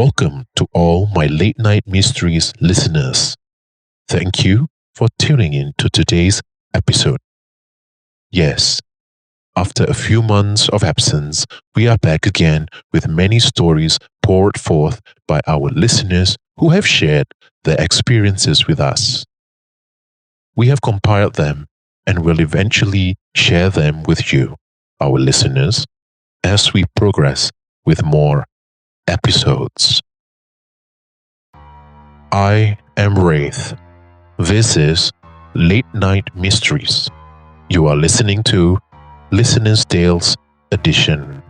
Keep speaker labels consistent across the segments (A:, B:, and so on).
A: welcome to all my late night mysteries listeners. Thank you for tuning in to today's episode. Yes, after a few months of absence, we are back again with many stories poured forth by our listeners who have shared their experiences with us. We have compiled them and will eventually share them with you, our listeners, as we progress with more episodes. I am Wraith. This is Late Night Mysteries. You are listening to Listener's Tales Edition.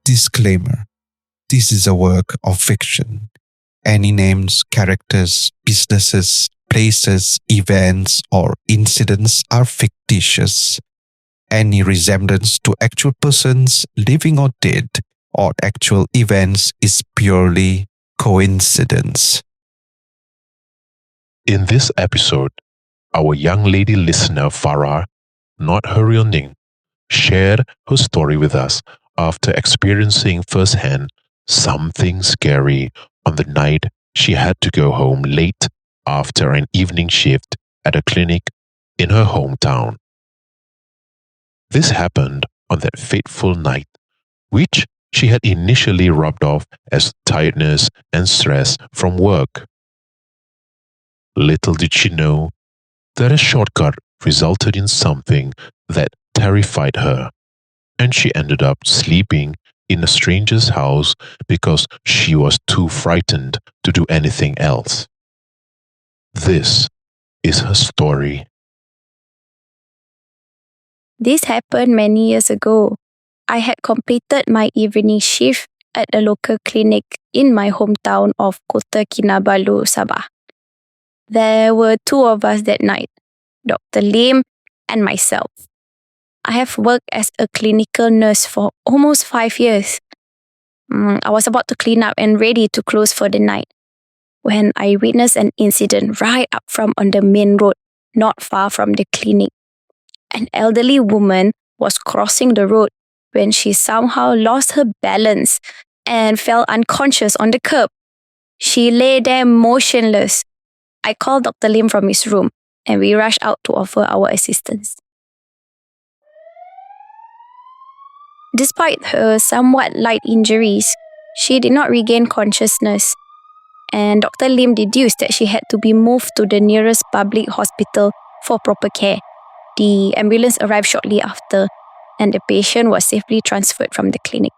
B: Disclaimer: this is a work of fiction. Any names, characters, businesses, places, events, or incidents are fictitious. Any resemblance to actual persons, living or dead, or actual events is purely coincidence.
A: In this episode, our young lady listener Farrah, not her real name, shared her story with us after experiencing firsthand something scary on the night she had to go home late after an evening shift at a clinic in her hometown. This happened on that fateful night, which she had initially rubbed off as tiredness and stress from work. Little did she know that a shortcut resulted in something that terrified her, and she ended up sleeping in a stranger's house because she was too frightened to do anything else. This is her story.
C: This happened many years ago. I had completed my evening shift at a local clinic in my hometown of Kota Kinabalu, Sabah. There were two of us that night, Dr. Lim and myself. I have worked as a clinical nurse for almost 5 years. I was about to clean up and ready to close for the night when I witnessed an incident right up front on the main road, not far from the clinic. An elderly woman was crossing the road when she somehow lost her balance and fell unconscious on the curb. She lay there motionless. I called Dr. Lim from his room and we rushed out to offer our assistance. Despite her somewhat light injuries, she did not regain consciousness, and Dr. Lim deduced that she had to be moved to the nearest public hospital for proper care. The ambulance arrived shortly after, and the patient was safely transferred from the clinic.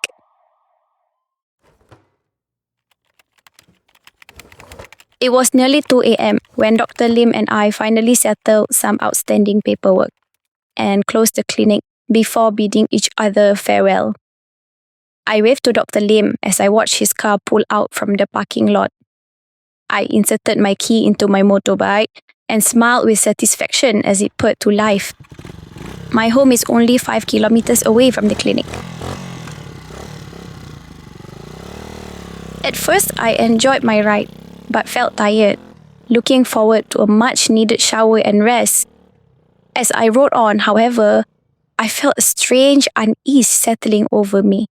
C: It was nearly 2 a.m. when Dr. Lim and I finally settled some outstanding paperwork and closed the clinic before bidding each other farewell. I waved to Dr. Lim as I watched his car pull out from the parking lot. I inserted my key into my motorbike and smiled with satisfaction as it purred to life. My home is only 5 kilometers away from the clinic. At first, I enjoyed my ride, but felt tired, looking forward to a much-needed shower and rest. As I rode on, however, I felt a strange unease settling over me.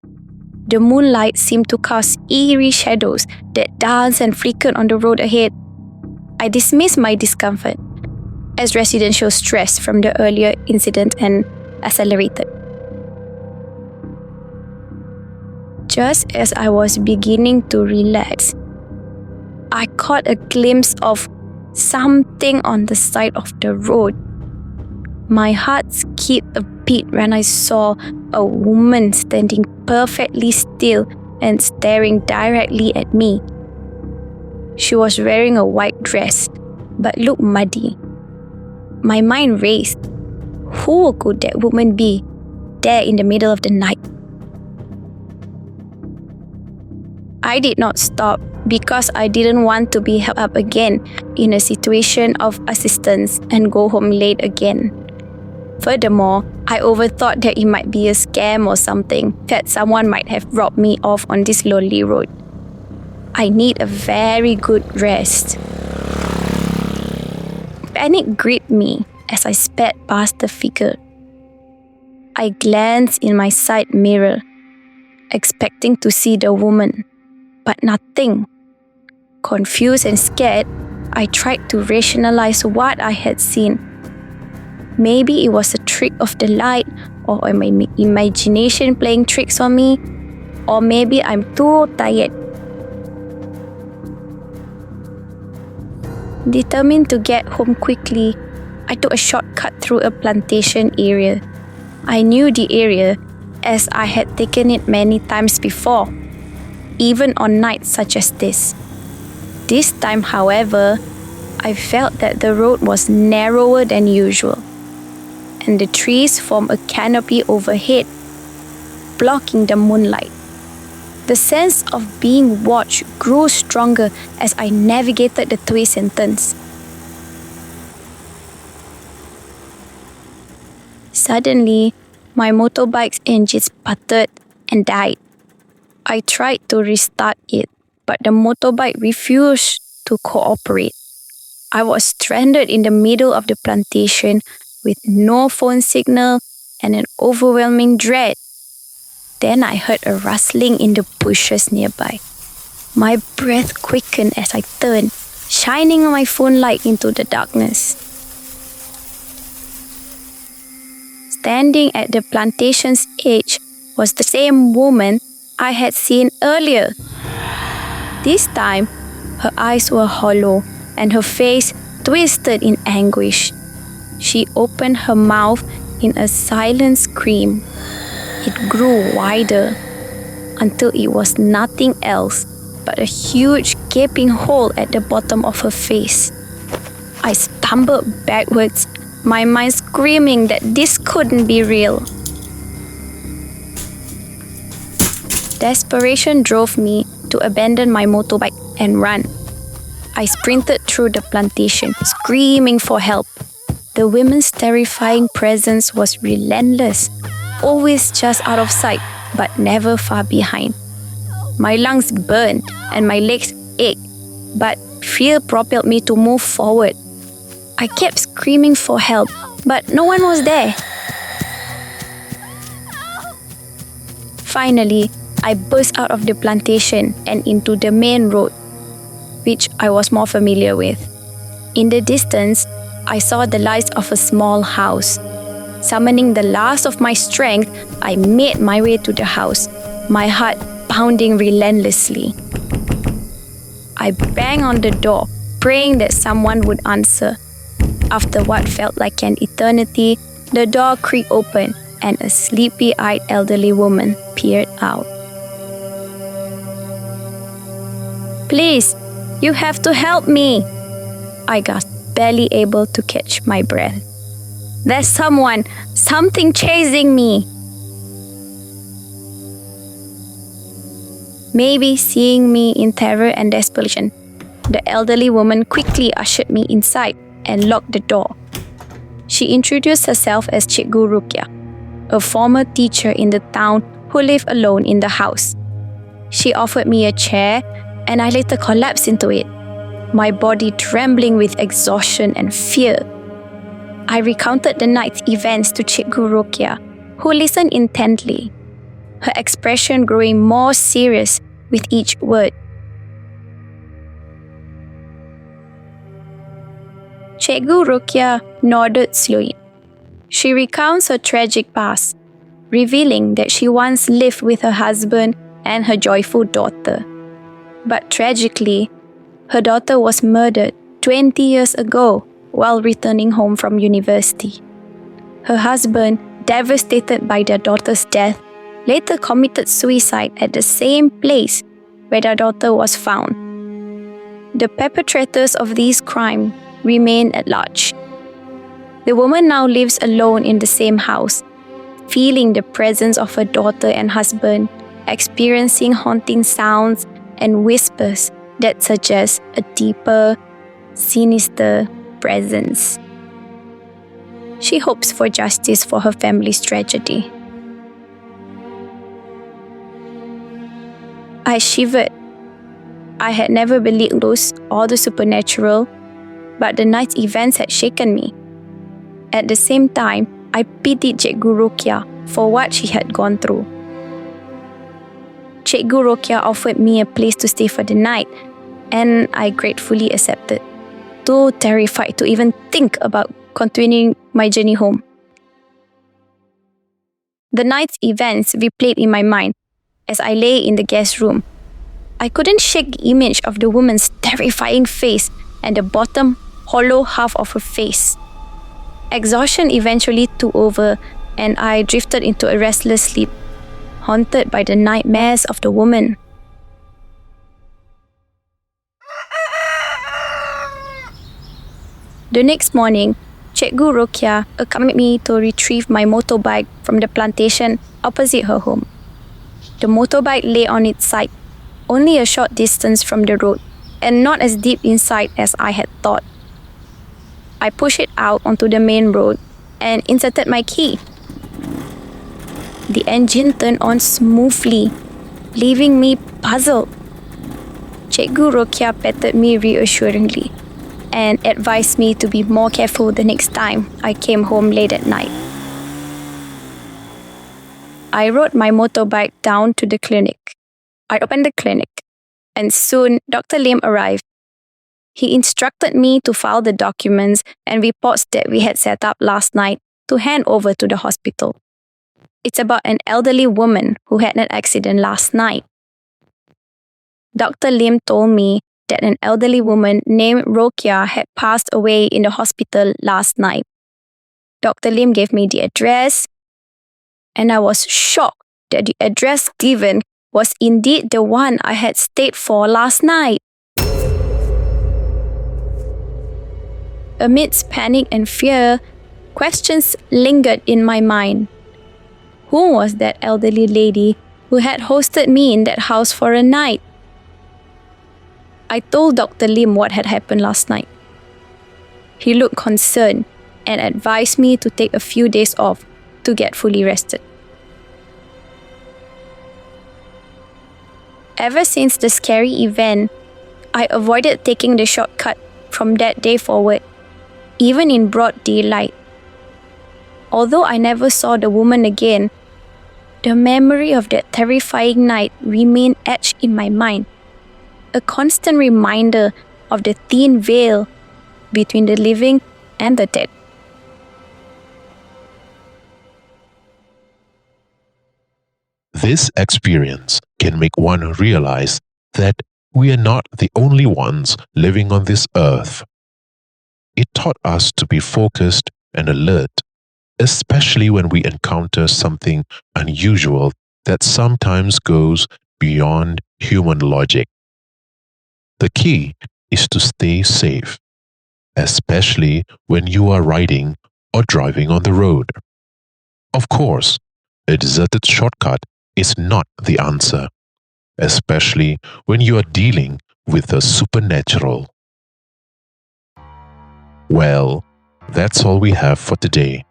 C: The moonlight seemed to cast eerie shadows that danced and flickered on the road ahead. I dismissed my discomfort as residential stress from the earlier incident and accelerated. Just as I was beginning to relax, I caught a glimpse of something on the side of the road. My heart skipped a beat when I saw a woman standing perfectly still and staring directly at me. She was wearing a white dress, but looked muddy. My mind raced. Who could that woman be, there in the middle of the night? I did not stop because I didn't want to be held up again in a situation of assistance and go home late again. Furthermore, I overthought that it might be a scam or something, that someone might have robbed me off on this lonely road. I need a very good rest. Panic gripped me as I sped past the figure. I glanced in my side mirror, expecting to see the woman, but nothing. Confused and scared, I tried to rationalize what I had seen. Maybe it was a trick of the light, or my imagination playing tricks on me, or maybe I'm too tired. Determined to get home quickly, I took a shortcut through a plantation area. I knew the area as I had taken it many times before, even on nights such as this. This time, however, I felt that the road was narrower than usual, and the trees formed a canopy overhead, blocking the moonlight. The sense of being watched grew stronger as I navigated the twists and turns. Suddenly, my motorbike's engine sputtered and died. I tried to restart it, but the motorbike refused to cooperate. I was stranded in the middle of the plantation with no phone signal and an overwhelming dread. Then I heard a rustling in the bushes nearby. My breath quickened as I turned, shining my phone light into the darkness. Standing at the plantation's edge was the same woman I had seen earlier. This time, her eyes were hollow and her face twisted in anguish. She opened her mouth in a silent scream. It grew wider until it was nothing else but a huge gaping hole at the bottom of her face. I stumbled backwards, my mind screaming that this couldn't be real. Desperation drove me to abandon my motorbike and run. I sprinted through the plantation, screaming for help. The woman's terrifying presence was relentless, always just out of sight, but never far behind. My lungs burned and my legs ached, but fear propelled me to move forward. I kept screaming for help, but no one was there. Finally, I burst out of the plantation and into the main road, which I was more familiar with. In the distance, I saw the lights of a small house. Summoning the last of my strength, I made my way to the house, my heart pounding relentlessly. I banged on the door, praying that someone would answer. After what felt like an eternity, the door creaked open and a sleepy-eyed elderly woman peered out. "Please, you have to help me," I gasped, barely able to catch my breath. "There's something chasing me." Maybe seeing me in terror and desperation, the elderly woman quickly ushered me inside and locked the door. She introduced herself as Cikgu Rukia, a former teacher in the town who lived alone in the house. She offered me a chair, and I later collapsed into it, my body trembling with exhaustion and fear. I recounted the night's events to Cikgu Rukia, who listened intently, her expression growing more serious with each word. Cikgu Rukia nodded slowly. She recounts her tragic past, revealing that she once lived with her husband and her joyful daughter. But tragically, her daughter was murdered 20 years ago while returning home from university. Her husband, devastated by their daughter's death, later committed suicide at the same place where their daughter was found. The perpetrators of these crimes remain at large. The woman now lives alone in the same house, feeling the presence of her daughter and husband, experiencing haunting sounds and whispers that suggest a deeper, sinister presence. She hopes for justice for her family's tragedy. I shivered. I had never believed ghosts or the supernatural, but the night's events had shaken me. At the same time, I pitied Cikgu Rokia for what she had gone through. Cikgu Rokia offered me a place to stay for the night, and I gratefully accepted, too terrified to even think about continuing my journey home. The night's events replayed in my mind as I lay in the guest room. I couldn't shake the image of the woman's terrifying face and the bottom, hollow half of her face. Exhaustion eventually took over, and I drifted into a restless sleep, haunted by the nightmares of the woman. The next morning, Cikgu Rokia accompanied me to retrieve my motorbike from the plantation opposite her home. The motorbike lay on its side, only a short distance from the road, and not as deep inside as I had thought. I pushed it out onto the main road and inserted my key. The engine turned on smoothly, leaving me puzzled. Cikgu Rokia patted me reassuringly and advised me to be more careful the next time I came home late at night. I rode my motorbike down to the clinic. I opened the clinic, and soon Dr. Lim arrived. He instructed me to file the documents and reports that we had set up last night to hand over to the hospital. It's about an elderly woman who had an accident last night. Dr. Lim told me that an elderly woman named Rokia had passed away in the hospital last night. Dr. Lim gave me the address, and I was shocked that the address given was indeed the one I had stayed for last night. Amidst panic and fear, questions lingered in my mind. Who was that elderly lady who had hosted me in that house for a night? I told Dr. Lim what had happened last night. He looked concerned and advised me to take a few days off to get fully rested. Ever since the scary event, I avoided taking the shortcut from that day forward, even in broad daylight. Although I never saw the woman again, the memory of that terrifying night remained etched in my mind, a constant reminder of the thin veil between the living and the dead.
A: This experience can make one realize that we are not the only ones living on this earth. It taught us to be focused and alert, especially when we encounter something unusual that sometimes goes beyond human logic. The key is to stay safe, especially when you are riding or driving on the road. Of course, a deserted shortcut is not the answer, especially when you are dealing with the supernatural. Well, that's all we have for today.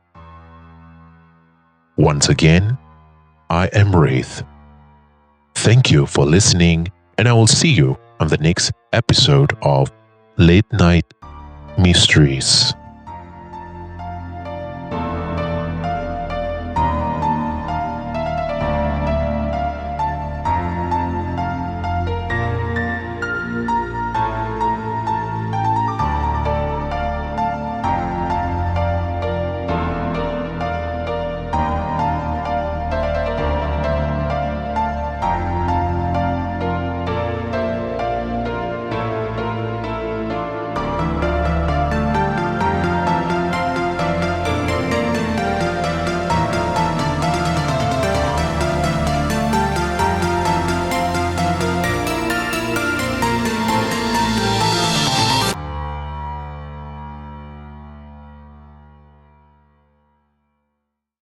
A: Once again, I am Wraith. Thank you for listening, and I will see you on the next episode of Late Night Mysteries.